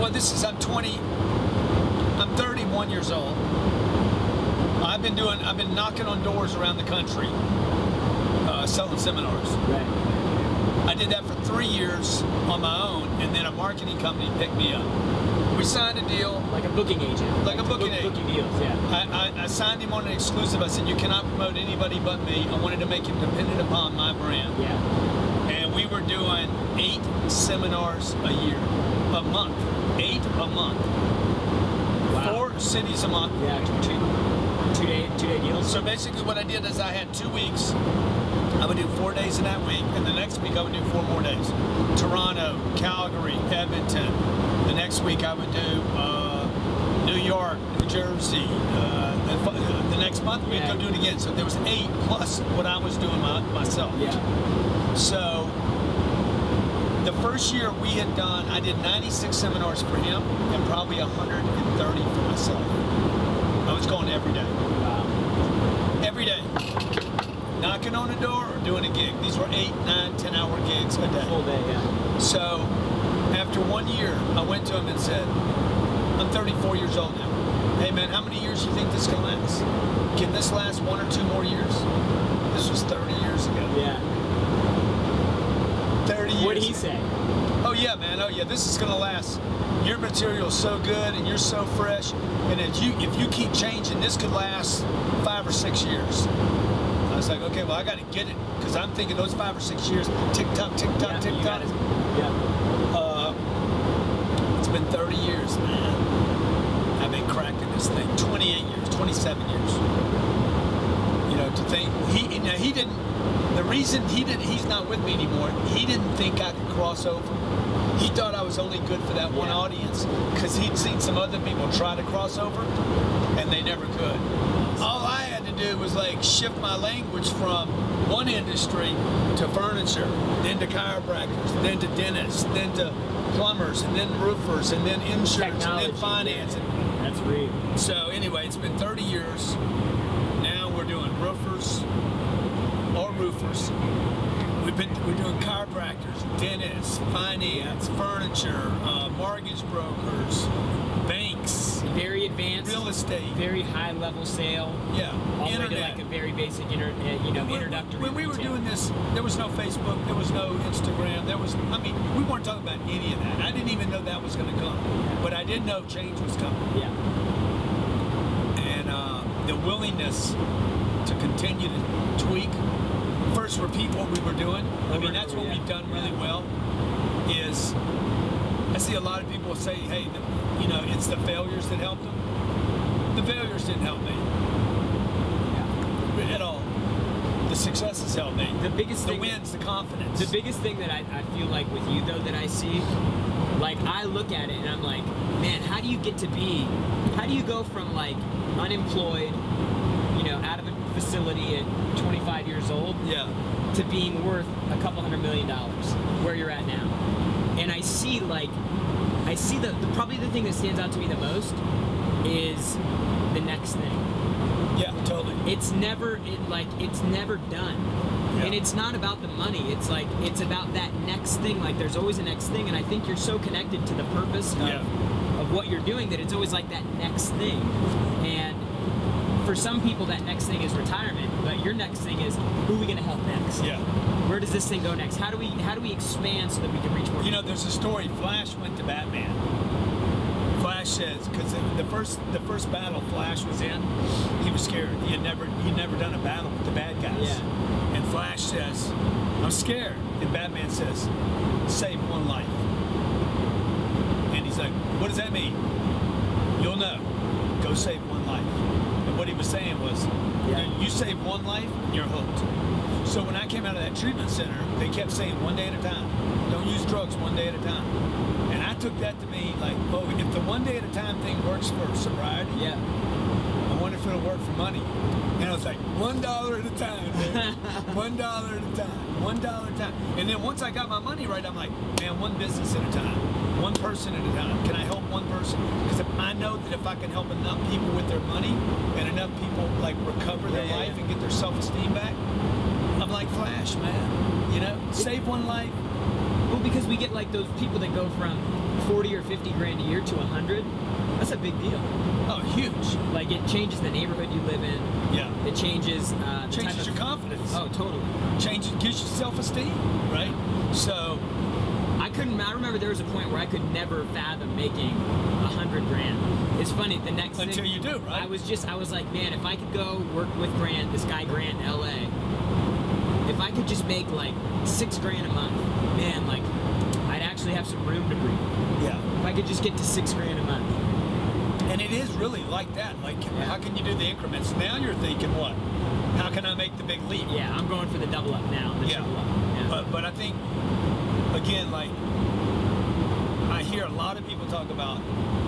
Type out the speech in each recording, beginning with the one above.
Well, I'm 31 years old. I've been knocking on doors around the country, selling seminars. Right. I did that for 3 years on my own, and then a marketing company picked me up. We signed a deal. Like a booking agent. Like a booking agent. Booking deals, yeah. I signed him on an exclusive. I said, you cannot promote anybody but me. I wanted to make him dependent upon my brand. Yeah. And we were doing 8 seminars a month. 8 a month. Wow. 4 cities a month. Yeah, two-day deals. So basically what I did is I had 2 weeks. I would do 4 days in that week, and the next week I would do 4 more days. Toronto, Calgary, Edmonton. The next week I would do New York, New Jersey. The next month we'd go do it again. So there was 8 plus what I was doing myself. Yeah. So the first year I did 96 seminars for him and probably 130 for myself. I was going every day. Wow. Every day. Knocking on the door or doing a gig. These were 8, 9, 10-hour gigs a day. Full day, yeah. So after 1 year, I went to him and said, I'm 34 years old now. Hey man, how many years do you think this can last? Can this last 1 or 2 more years? This was 30 years ago. Yeah. 30 years. What did he say? Oh yeah, man. Oh yeah, this is gonna last. Your material's so good and you're so fresh, and if you keep changing, this could last 5 or 6 years. I was like, okay, well I got to get it, because I'm thinking those 5 or 6 years, tick tock, tick tock, tick tock. Yeah. It's been 30 years, man. I've been cracking this thing. 28 years, 27 years. You know, to think he didn't. The reason he's not with me anymore. He didn't think I could cross over. He thought I was only good for that one audience, because he'd seen some other people try to cross over, and they never could. All I had to do was like shift my language from one industry to furniture, then to chiropractors, then to dentists, then to plumbers, and then roofers, and then insurance, and then finance. That's real. So anyway, it's been 30 years. Now we're doing roofers or roofers. We're doing chiropractors, dentists, finance, furniture, mortgage brokers, banks, very advanced, real estate, very high level sale. Yeah, all internet. the way to like a very basic introductory. When we were doing this, there was no Facebook, there was no Instagram, we weren't talking about any of that. I didn't even know that was going to come, but I did know change was coming. Yeah. And the willingness to continue to tweak. First, repeat what we were doing. That's what we've done really well. Is I see a lot of people say, hey, it's the failures that helped them. The failures didn't help me at all. The successes helped me. The biggest thing, the wins, the confidence. The biggest thing that I feel like with you though that I see, like I look at it and I'm like, man, how do you go from like unemployed, out of a facility at 25 years old, to being worth a couple $100 million where you're at now? And I see probably the thing that stands out to me the most is the next thing. Yeah, totally. It's never done. Yeah. And it's not about the money. It's about that next thing. Like there's always a next thing, and I think you're so connected to the purpose of what you're doing that it's always like that next thing. And for some people, that next thing is retirement, but your next thing is who are we going to help next? Yeah. Where does this thing go next? How do we expand so that we can reach more people? There's a story. Flash went to Batman. Flash says, because the first battle Flash was in, he was scared. He had never done a battle with the bad guys. Yeah. And Flash says, I'm scared. And Batman says, save one life. And he's like, what does that mean? You'll know. Go save one life. What he was saying was, you save one life, you're hooked. So when I came out of that treatment center, they kept saying 1 day at a time. Don't use drugs 1 day at a time. And I took that to mean like, if the 1 day at a time thing works for sobriety, I wonder if it'll work for money. And I was like, $1 at a time, man. $1 at a time. $1 at a time. And then once I got my money right, I'm like, man, one business at a time. One person at a time. Can I help one person? Because I know that if I can help enough people with their money and enough people like recover their life and get their self-esteem back, I'm like Flash, man. Save one life, Well, because we get like those people that go from 40 or 50 grand a year to 100. That's a big deal. Oh, huge. Like it changes the neighborhood you live in. Yeah. It changes. The Changes type of, your confidence. Oh, totally. Changes, gives you self-esteem, right? So. I remember there was a point where I could never fathom making 100 grand. It's funny. The next Until thing, you do, right? I was like, man, if I could go work with Grant, this guy Grant in LA, if I could just make like $6 grand a month, man, like I'd actually have some room to breathe. Yeah. If I could just get to $6 grand a month. And it is really like that. Like, how can you do the increments? Now you're thinking, what? How can I make the big leap? Yeah, I'm going for the double up now. The triple up. Yeah. But I think, again, like, I hear a lot of people talk about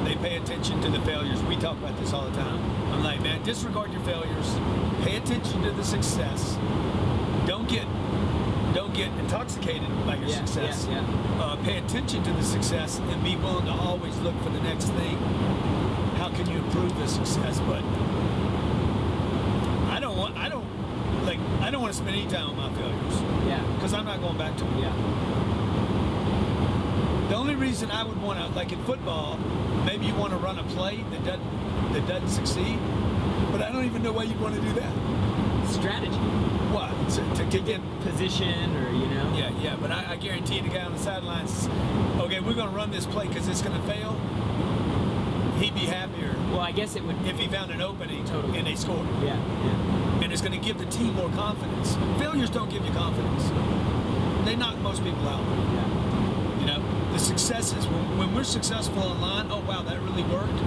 they pay attention to the failures. We talk about this all the time. I'm like, man, disregard your failures. Pay attention to the success. Don't get intoxicated by your success. Pay attention to the success and be willing to always look for the next thing. How can you improve the success? But I don't want to spend any time on my failures. Yeah. Because I'm not going back to them. Yeah. The only reason I would want to, like in football, maybe you want to run a play that doesn't succeed, but I don't even know why you'd want to do that. Strategy. What? To get position, or Yeah. But I guarantee the guy on the sidelines, okay, we're going to run this play because it's going to fail. He'd be happier. Well, I guess it would if he found an opening totally. And they scored. Yeah. And it's going to give the team more confidence. Failures don't give you confidence. They knock most people out. Yeah. The successes, when we're successful online, oh wow, that really worked.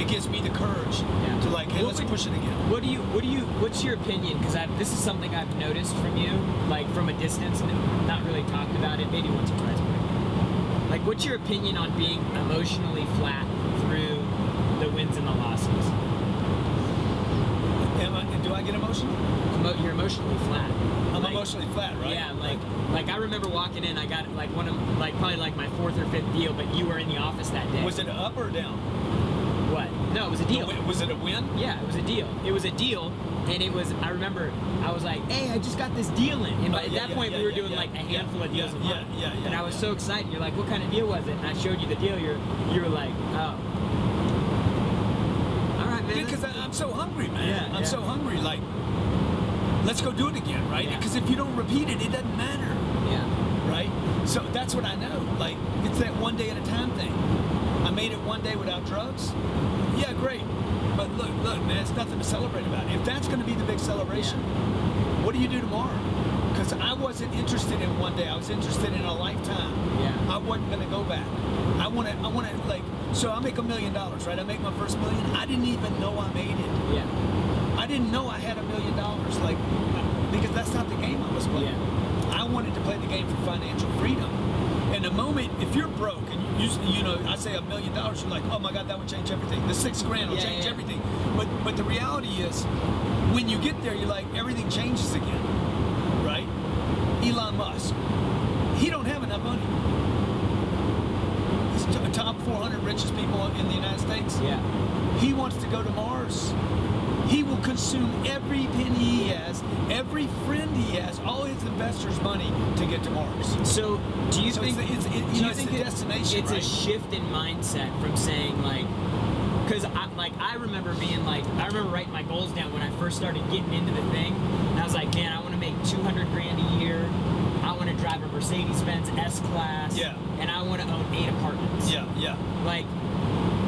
It gives me the courage to like, hey, let's push it again. What's your opinion? Because this is something I've noticed from you, like from a distance, and not really talked about it, maybe once or twice. Like, what's your opinion on being emotionally flat through the wins and the losses? Do I get emotional? You're emotionally flat. I'm emotionally flat, right? Yeah, like I remember walking in, I got like one of probably like my 4th or 5th deal, but you were in the office that day. Was it up or down? What? No, it was a deal. Was it a win? Yeah, it was a deal. It was a deal, and it was. I remember I was like, "Hey, I just got this deal in." And at that point, we were doing like a handful of deals a month. And I was so excited. You're like, "What kind of deal was it?" And I showed you the deal. You were like, "Oh, all right, man." Because I'm so hungry, man. Yeah, I'm so hungry. Like, let's go do it again, right? Because if you don't repeat it, it doesn't matter. Yeah. Right? So that's what I know. Like, it's that one day at a time thing. I made it one day without drugs. Yeah, great. But look, man, it's nothing to celebrate about. If that's going to be the big celebration, what do you do tomorrow? Because I wasn't interested in one day. I was interested in a lifetime. Yeah. I wasn't going to go back. I want to like. So I make $1 million, right? I make my first $1 million. I didn't even know I made it. Yeah. I didn't know I had $1 million, like, because that's not the game I was playing. Yeah. I wanted to play the game for financial freedom. And the moment, if you're broke and I say $1 million, you're like, oh my God, that would change everything. The $6 grand will change everything. But the reality is, when you get there, you're like, everything changes again, right? Elon Musk, he don't have enough money. He's the top 400 richest people in the United States. Yeah. He wants to go to Mars. He will consume every penny he has, every friend he has, all his investors' money to get to Mars. So, do you think it's the destination? It's right? a shift in mindset from saying like, because I remember being like, I remember writing my goals down when I first started getting into the thing, and I was like, man, I want to make 200 grand a year. I want to drive a Mercedes-Benz S-Class. Yeah. And I want to own 8 apartments. Yeah. Like.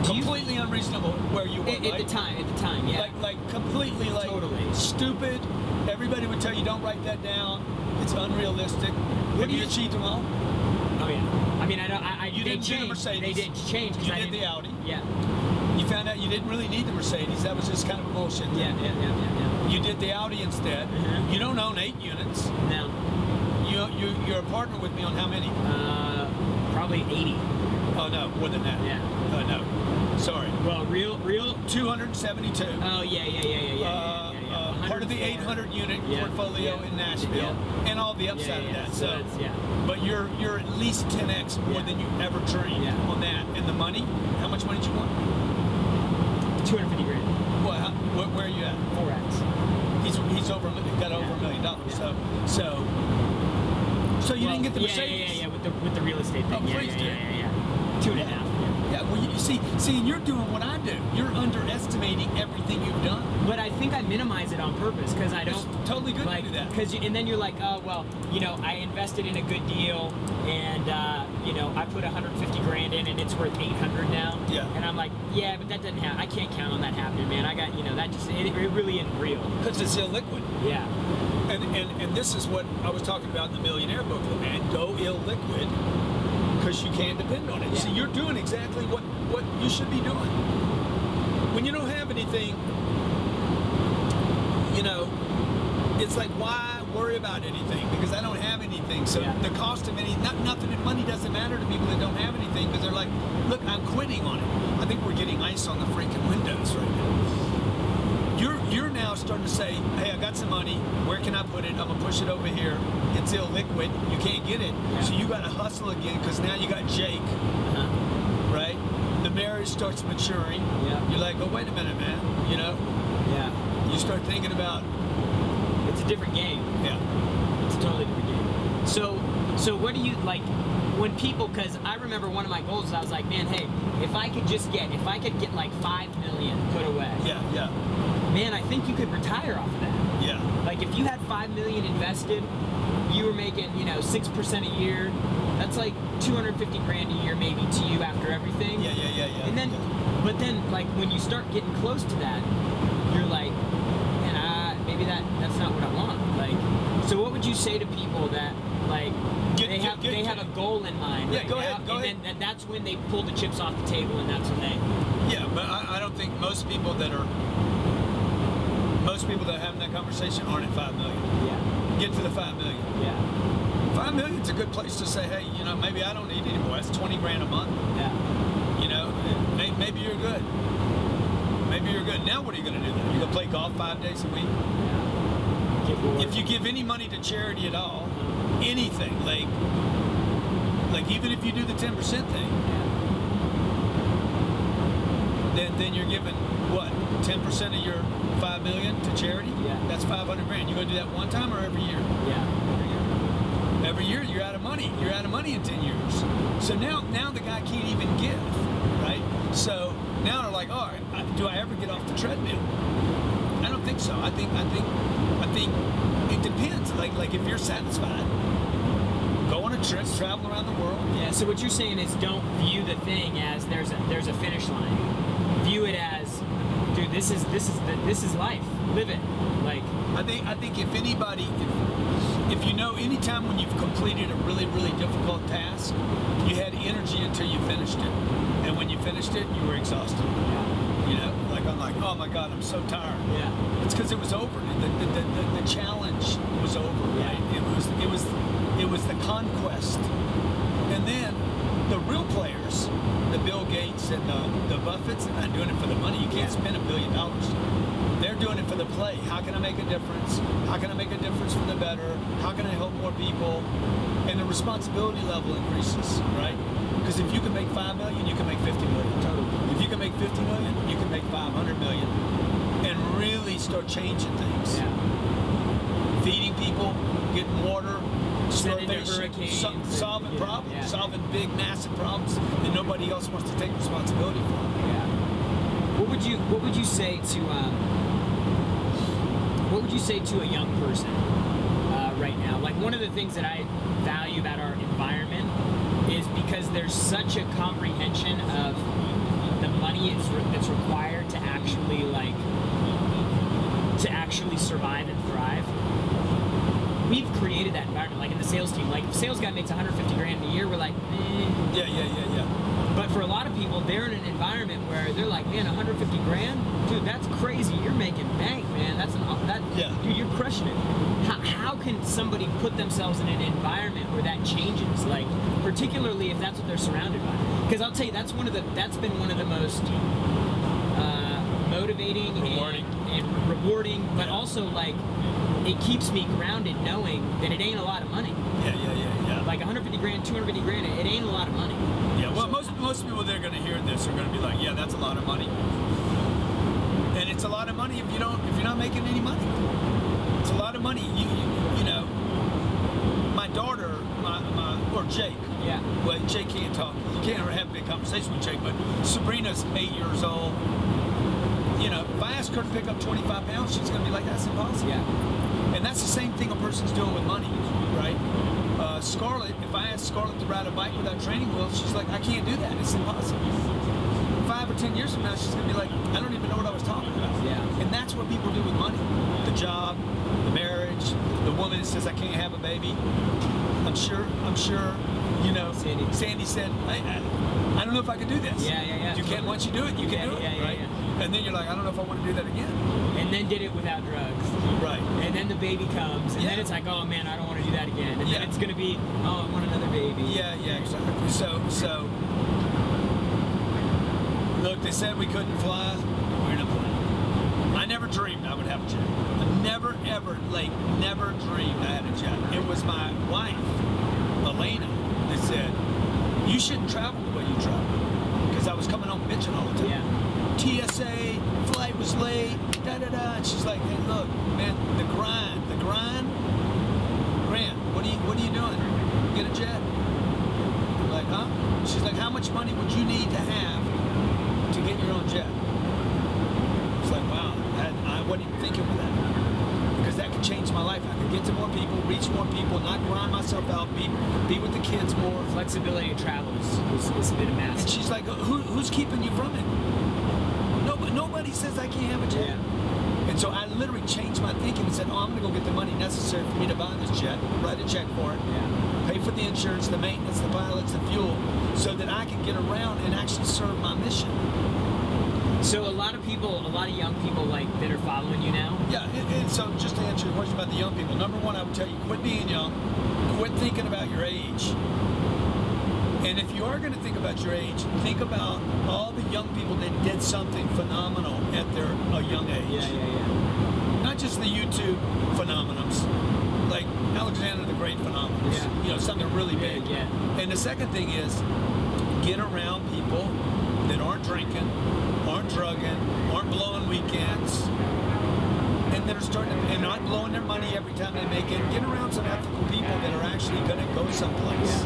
Completely unreasonable where you were, at the time, yeah. Like completely, like, totally stupid. Everybody would tell you, don't write that down. It's unrealistic. Have you achieved them all? Oh yeah. I mean, You didn't get a Mercedes. They didn't change. You did the Audi. Yeah. You found out you didn't really need the Mercedes. That was just kind of a bullshit thing. Yeah. You did the Audi instead. Mm-hmm. You don't own 8 units. No. You're a partner with me on how many? Probably 80. Oh no, more than that. Yeah. No. Sorry. Well, real. 272. Oh yeah. Part of the 800 unit portfolio in Nashville, and all the upside of that. So but you're at least 10x more than you ever dreamed on that. And the money, how much money did you want? 250 grand. Well, where are you at? 4x. He's got over $1 million. Yeah. So So you didn't get the yeah, Mercedes? Yeah, with the real estate thing. Oh, yeah, please do. Yeah. 2.5. Yeah, well, you see, and you're doing what I do. You're underestimating everything you've done. But I think I minimize it on purpose because I don't. It's totally good like, to do that. And then you're like, oh well, I invested in a good deal, and I put 150 grand in, and it's worth 800 now. Yeah. And I'm like, yeah, but that doesn't happen. I can't count on that happening, man. I got, that just it really isn't real. Because it's illiquid. Yeah. And this is what I was talking about in the Millionaire booklet, man. Go illiquid because you can't depend on it. Yeah. See, you're doing exactly what you should be doing. When you don't have anything, it's like, why worry about anything? Because I don't have anything. So the cost of nothing in money doesn't matter to people that don't have anything because they're like, look, I'm quitting on it. I think we're getting ice on the freaking windows right now. You're now starting to say, hey, I got some money. Where can I put it? I'm going to push it over here. It's illiquid. You can't get it. Yeah. So you got to hustle again because now you got Jake, right? The marriage starts maturing. Yeah. You're like, oh, wait a minute, man. Yeah. You start thinking about... It's a different game. Yeah. It's a totally different game. So what do you, like, when people, because I remember one of my goals, I was like, man, hey, if I could get like 5 million put away. Yeah. Man, I think you could retire off of that. Yeah. Like if you had 5 million invested, you were making, 6% a year. That's like 250 grand a year maybe to you after everything. Yeah. And then, but then like when you start getting close to that, you're like, man, maybe that's not what I want. Like, so what would you say to people that like they have a goal in mind? Yeah, right go now, ahead. And then that's when they pull the chips off the table, and that's when they. Yeah, but I don't think most people that are having that conversation aren't at 5 million. Yeah. Get to the 5 million. Yeah. 5 million's a good place to say, hey, maybe I don't need it anymore. That's 20 grand a month. Yeah. Maybe you're good. Maybe you're good. Now what are you going to do then? You're going to play golf 5 days a week? Yeah. If you give any money to charity at all, anything, like even if you do the 10% thing, then you're giving what, 10% of your 5 million to charity? Yeah. That's 500 grand. You going to do that one time or every year? Yeah. Every year you're out of money. You're out of money in 10 years. So now the guy can't even give, right? So now they're like, all right, do I ever get off the treadmill? I don't think so. I think it depends. Like if you're satisfied, go on a trip, travel around the world. Yeah. So what you're saying is, don't view the thing as there's a finish line. View it as, dude, this is life. Live it. Like I think if anybody, if anytime when you've completed a really, really difficult task, you had energy until you finished it, and when you finished it, you were exhausted. Like I'm like, oh my God, I'm so tired. Yeah. It's because it was over. The challenge was over. Yeah. Right? It was the conquest, and then the real players, the Bill Gates and the Buffetts, they're not doing it for the money. You can't spend $1 billion. They're doing it for the play. How can I make a difference? How can I make a difference for the better? How can I help more people? And the responsibility level increases, right? Because if you can make 5 million, you can make 50 million. Totally. If you can make 50 million, you can make 500 million, and really start changing things. Yeah. Feeding people, getting water, Sending to starvation, hurricanes, solving problems, yeah. solving big, massive problems that nobody else wants to take responsibility for. Yeah. What would you say to a young person right now? Like, one of the things that I value about our environment is because there's such a comprehension of the money that's required to actually survive and thrive. We've created that environment, like in the sales team. Like, if a sales guy makes 150 grand a year, we're like, Yeah. But for a lot of people, they're in an environment where they're like, man, 150 grand? Dude, that's crazy. You're making bank, man. Dude, you're crushing it. How can somebody put themselves in an environment where that changes? Like, particularly if that's what they're surrounded by. Because I'll tell you, that's been one of the most motivating and rewarding, but also like, it keeps me grounded knowing that it ain't a lot of money. Yeah. Like 150 grand, 250 grand, it ain't a lot of money. Yeah, well, most people that are going to hear this are going to be like, yeah, that's a lot of money. And it's a lot of money if you're not making any money. It's a lot of money. My Jake. Yeah. Well, Jake can't talk. You can't ever have a big conversation with Jake, but Sabrina's 8 years old. You know, if I ask her to pick up 25 pounds, she's going to be like, that's impossible. Yeah. And that's the same thing a person's doing with money, right? Scarlett, if I ask Scarlett to ride a bike without training wheels, she's like, I can't do that. It's impossible. 5 or 10 years from now, she's going to be like, I don't even know what I was talking about. Yeah. And that's what people do with money. The job, the marriage, the woman that says, I can't have a baby. I'm sure, you know, Sandy said, I don't know if I can do this. Yeah. You can, once you do it, you can do it, right? Yeah. And then you're like, I don't know if I want to do that again. And then did it without drugs. Right. And then the baby comes, and then it's like, oh man, I don't want to do that again. And then it's gonna be, oh, I want another baby. Yeah, exactly. So look, they said we couldn't fly. We're in a plane. I never dreamed I would have a jet. I never dreamed I had a jet. It was my wife, Elena, that said, you shouldn't travel the way you travel. Because I was coming home bitching all the time. Yeah. TSA, flight was late, da-da-da. And she's like, hey, look, man, the grind. Grant, what are you doing? Get a jet. I'm like, huh? She's like, how much money would you need to have to get your own jet? I was like, wow, I wasn't even thinking of that. Because that could change my life. I could get to more people, reach more people, not grind myself out, be with the kids more. Flexibility of travel has been a massive. And she's like, who's keeping you from it? Nobody says I can't have a jet. Yeah. And so I literally changed my thinking and said, oh, I'm going to go get the money necessary for me to buy this jet, write a check for it, pay for the insurance, the maintenance, the pilots, the fuel, so that I can get around and actually serve my mission. So a lot of young people like that are following you now. Yeah, and so just to answer your question about the young people, number one, I would tell you, quit being young, quit thinking about your age. And if you are going to think about your age, think about all the young people that did something phenomenal at a young age. Yeah. Not just the YouTube phenomenons, like Alexander the Great phenomenons. Yeah. You know, something really big. Yeah. And the second thing is, get around people that aren't drinking, aren't drugging, aren't blowing weekends, and that are and not blowing their money every time they make it. Get around some ethical people that are actually going to go someplace.